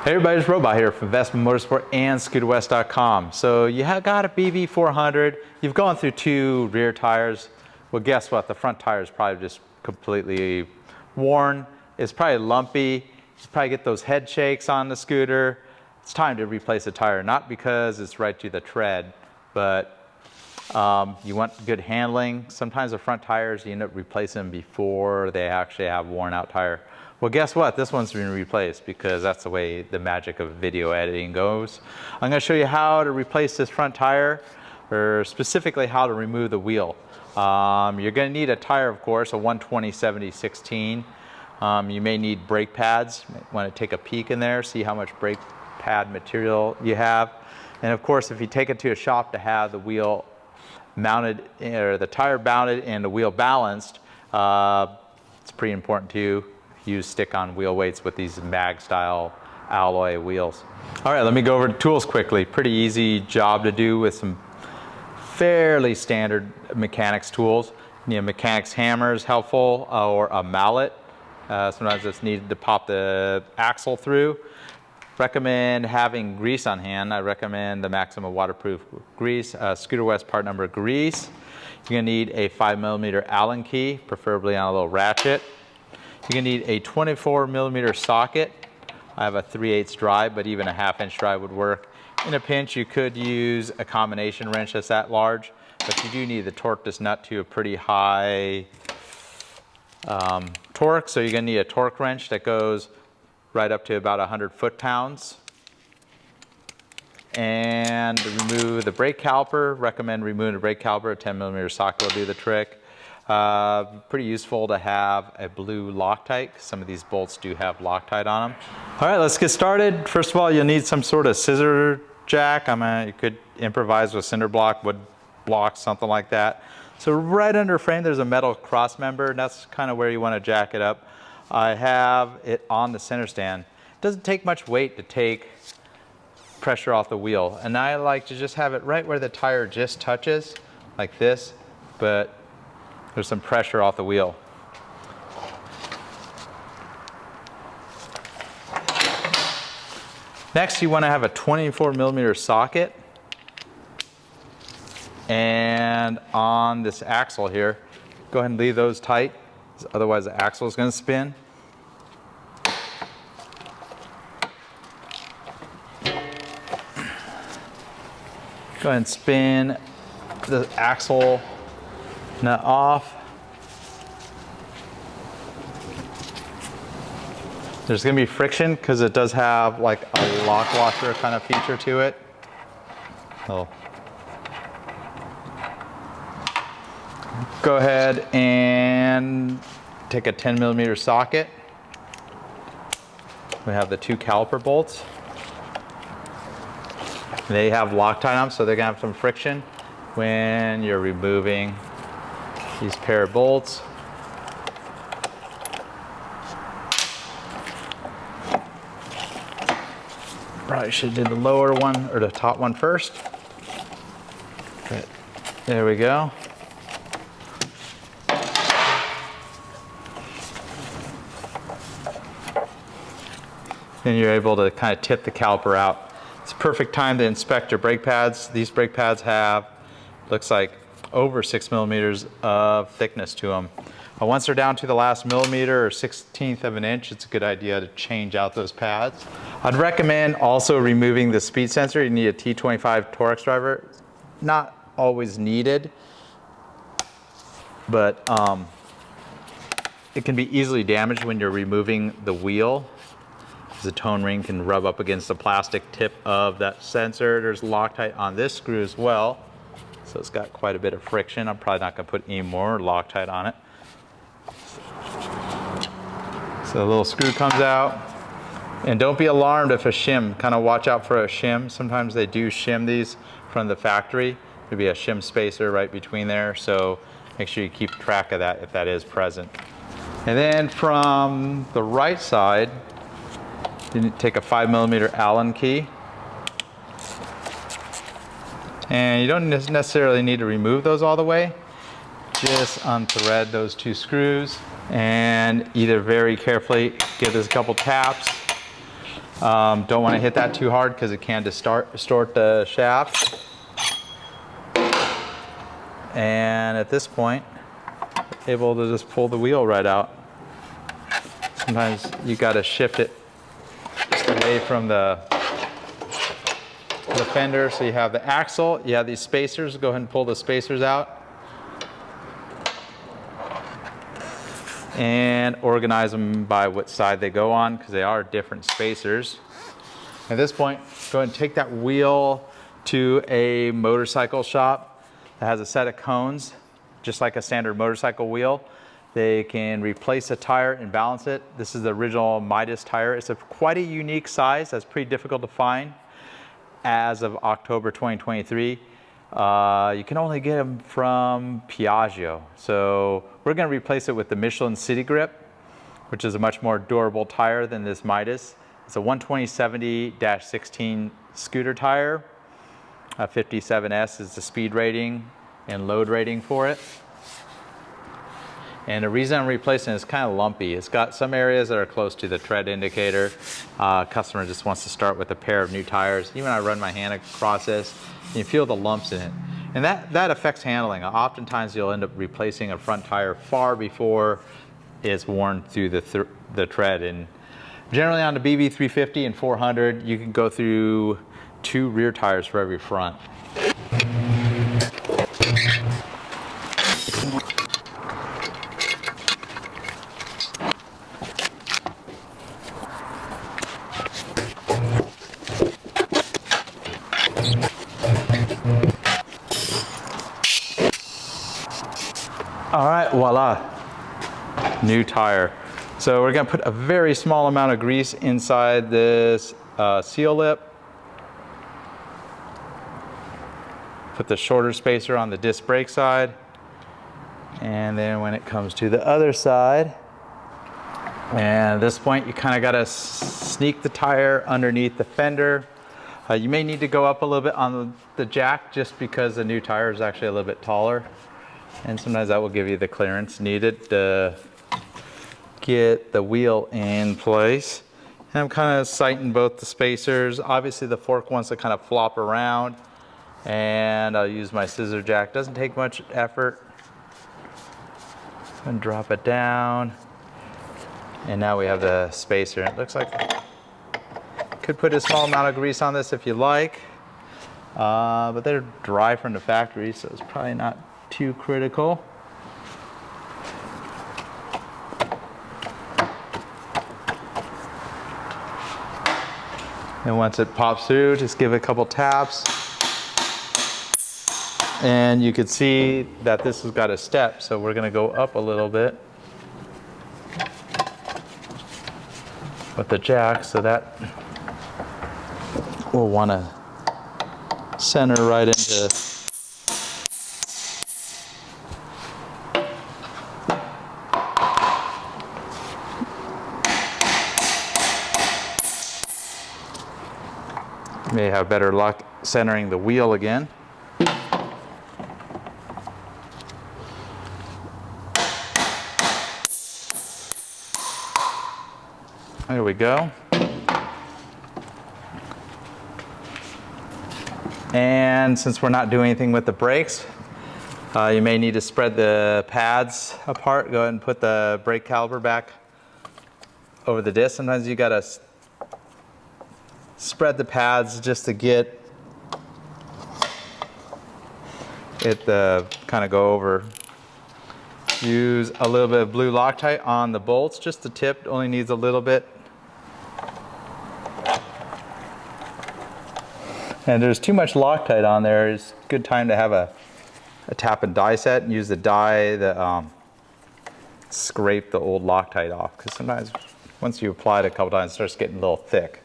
Hey everybody, it's Robot here from Vespa, Motorsport, and ScooterWest.com. So you have got a BV400, you've gone through 2 rear tires. Well, guess what? The front tire is probably just completely worn. It's probably lumpy. You probably get those head shakes on the scooter. It's time to replace the tire, not because it's right to the tread, but you want good handling. Sometimes the front tires, you end up replacing them before they actually have worn out tire. Well, guess what? This one's been replaced because that's the way the magic of video editing goes. I'm going to show you how to replace this front tire, or specifically how to remove the wheel. You're going to need a tire, of course, a 120/70/16. You may need brake pads. You might want to take a peek in there, see how much brake pad material you have. And of course, if you take it to a shop to have the wheel mounted, or the tire mounted and the wheel balanced, it's pretty important to use stick-on wheel weights with these mag style alloy wheels. All right, let me go over the tools quickly. Pretty easy job to do with some fairly standard mechanics tools. You know, mechanics hammer is helpful, or a mallet. Sometimes it's needed to pop the axle through. Recommend having grease on hand. I recommend the Maximum Waterproof grease, Scooter West part number grease. You're gonna need a 5mm Allen key, preferably on a little ratchet. You're gonna need a 24mm socket. I have a 3/8 drive, but even a 1/2" drive would work. In a pinch, you could use a combination wrench that's that large, but you do need to torque this nut to a pretty high torque, so you're gonna need a torque wrench that goes right up to about 100 foot-pounds. And to remove the brake caliper, recommend removing the brake caliper. A 10mm socket will do the trick. Pretty useful to have a blue Loctite. Some of these bolts do have Loctite on them. All right, let's get started. First of all, you'll need some sort of scissor jack. You could improvise with cinder block, wood blocks, something like that. So right under frame, there's a metal cross member, and that's kind of where you want to jack it up. I have it on the center stand. It doesn't take much weight to take pressure off the wheel, and I like to just have it right where the tire just touches, like this, but there's some pressure off the wheel. Next, you want to have a 24mm socket, and on this axle here, go ahead and leave those tight, otherwise the axle is going to spin. Go ahead and spin the axle nut off. There's going to be friction because it does have like a lock washer kind of feature to it. So go ahead and take a 10mm socket. We have the 2 caliper bolts. They have Loctite on them, so they're going to have some friction when you're removing these pair of bolts. Probably should have did the lower one or the top one first. But there we go. Then you're able to kind of tip the caliper out. It's a perfect time to inspect your brake pads. These brake pads have, looks like, over 6mm of thickness to them. Once they're down to the last millimeter or 1/16 of an inch, it's a good idea to change out those pads. I'd recommend also removing the speed sensor. You need a T25 Torx driver. Not always needed, but it can be easily damaged when you're removing the wheel. The tone ring can rub up against the plastic tip of that sensor. There's Loctite on this screw as well, so it's got quite a bit of friction. I'm probably not going to put any more Loctite on it. So the little screw comes out, and don't be alarmed if a shim. Kind of watch out for a shim. Sometimes they do shim these from the factory. There'll be a shim spacer right between there, so make sure you keep track of that if that is present. And then from the right side, you need to take a 5mm Allen key. And you don't necessarily need to remove those all the way. just unthread those 2 screws and either very carefully give this a couple taps. Don't want to hit that too hard because it can distort the shaft. And at this point, able to just pull the wheel right out. Sometimes you got to shift it just away from the fender. So you have the axle, you have these spacers. Go ahead and pull the spacers out. And organize them by what side they go on because they are different spacers. At this point, go ahead and take that wheel to a motorcycle shop that has a set of cones, just like a standard motorcycle wheel. They can replace a tire and balance it. This is the original Midas tire. It's quite a unique size that's pretty difficult to find as of October 2023. You can only get them from Piaggio. So we're going to replace it with the Michelin City Grip, which is a much more durable tire than this Midas. It's a 120/70-16 scooter tire. 57S is the speed rating and load rating for it. And the reason I'm replacing it is kind of lumpy. It's got some areas that are close to the tread indicator. Customer just wants to start with a pair of new tires. Even I run my hand across this, you feel the lumps in it. And that affects handling. Oftentimes you'll end up replacing a front tire far before it's worn through the tread. And generally on the BV350 and 400, you can go through 2 rear tires for every front. All right, voila, new tire. So we're gonna put a very small amount of grease inside this seal lip. Put the shorter spacer on the disc brake side. And then when it comes to the other side, and at this point you kind of gotta sneak the tire underneath the fender. You may need to go up a little bit on the jack just because the new tire is actually a little bit taller. And sometimes that will give you the clearance needed to get the wheel in place. And I'm kind of sighting both the spacers. Obviously the fork wants to kind of flop around, and I'll use my scissor jack. Doesn't take much effort. And drop it down. And now we have the spacer. It looks like could put a small amount of grease on this if you like, but they're dry from the factory, so it's probably not too critical. And once it pops through, just give it a couple taps. And you can see that this has got a step, so we're gonna go up a little bit with the jack, so that we'll wanna center right into may have better luck centering the wheel again. There we go. And since we're not doing anything with the brakes, you may need to spread the pads apart. Go ahead and put the brake caliper back over the disc. Sometimes you gotta spread the pads just to get it kind of go over. Use a little bit of blue Loctite on the bolts, just the tip, only needs a little bit. And there's too much Loctite on there. It's a good time to have a tap and die set and use the die that scrape the old Loctite off, because sometimes once you apply it a couple times, it starts getting a little thick.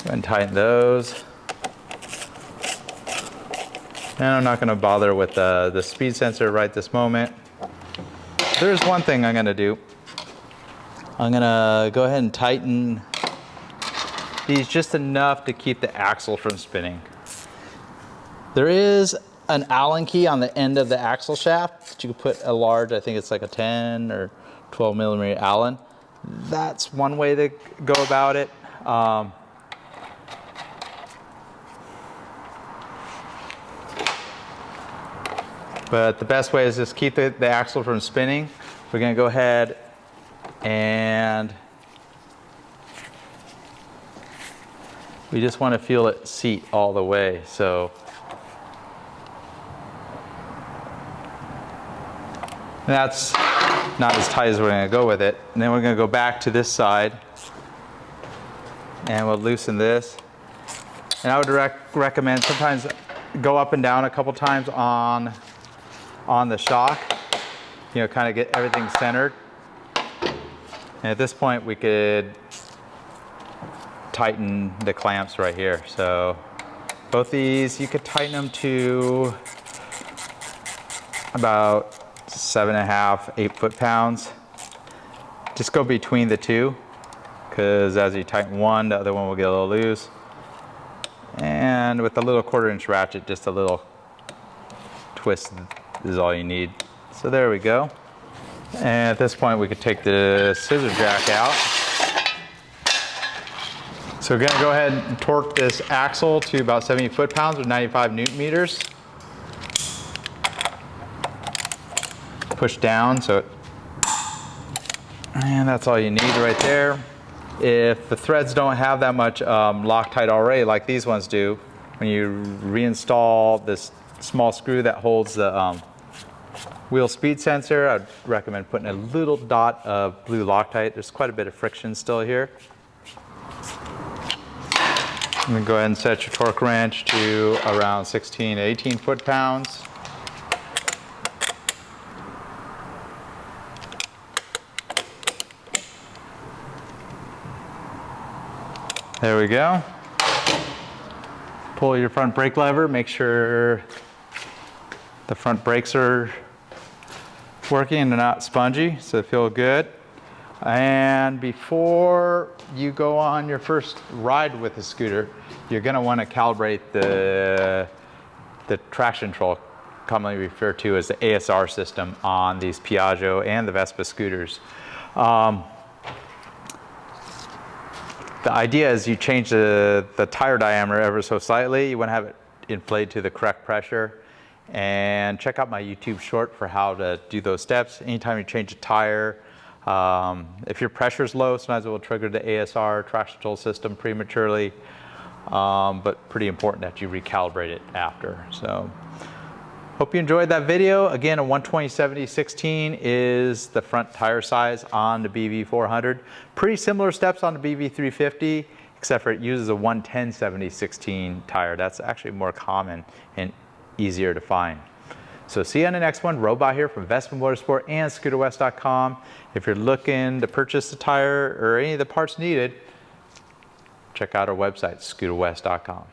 And tighten those. And I'm not going to bother with the speed sensor right this moment. There's one thing I'm going to do. I'm going to go ahead and tighten these just enough to keep the axle from spinning. There is an Allen key on the end of the axle shaft that you can put a large, I think it's like a 10 or 12 millimeter Allen. That's one way to go about it. But the best way is just keep the axle from spinning. We're gonna go ahead and we just want to feel it seat all the way. So that's not as tight as we're gonna go with it. And then we're gonna go back to this side and we'll loosen this. And I would recommend sometimes go up and down a couple times on the shock, you know, kind of get everything centered. And at this point we could tighten the clamps right here. So both these, you could tighten them to about 7.5, 8 foot-pounds. Just go between the two, because as you tighten one, the other one will get a little loose. And with the little 1/4-inch ratchet, just a little twist is all you need. So there we go. And at this point we could take the scissor jack out. So we're gonna go ahead and torque this axle to about 70 foot-pounds or 95 Newton meters. Push down, and that's all you need right there. If the threads don't have that much Loctite already, like these ones do, when you reinstall this small screw that holds the wheel speed sensor, I'd recommend putting a little dot of blue Loctite. There's quite a bit of friction still here. I'm gonna go ahead and set your torque wrench to around 16 to 18 foot-pounds. There we go. Pull your front brake lever, make sure the front brakes are working and they're not spongy, so they feel good. And before you go on your first ride with the scooter, you're gonna wanna calibrate the traction control, commonly referred to as the ASR system on these Piaggio and the Vespa scooters. The idea is you change the tire diameter ever so slightly. You wanna have it inflated to the correct pressure. And check out my YouTube short for how to do those steps. Anytime you change a tire, if your pressure's low, sometimes it will trigger the ASR traction control system prematurely, but pretty important that you recalibrate it after. So, hope you enjoyed that video. Again, a 120/70/16 is the front tire size on the BV400. Pretty similar steps on the BV350, except for it uses a 110/70/16 tire. That's actually more common and easier to find. So see you on the next one. Robot here from Vespa Motorsport and ScooterWest.com. If you're looking to purchase a tire or any of the parts needed, check out our website, ScooterWest.com.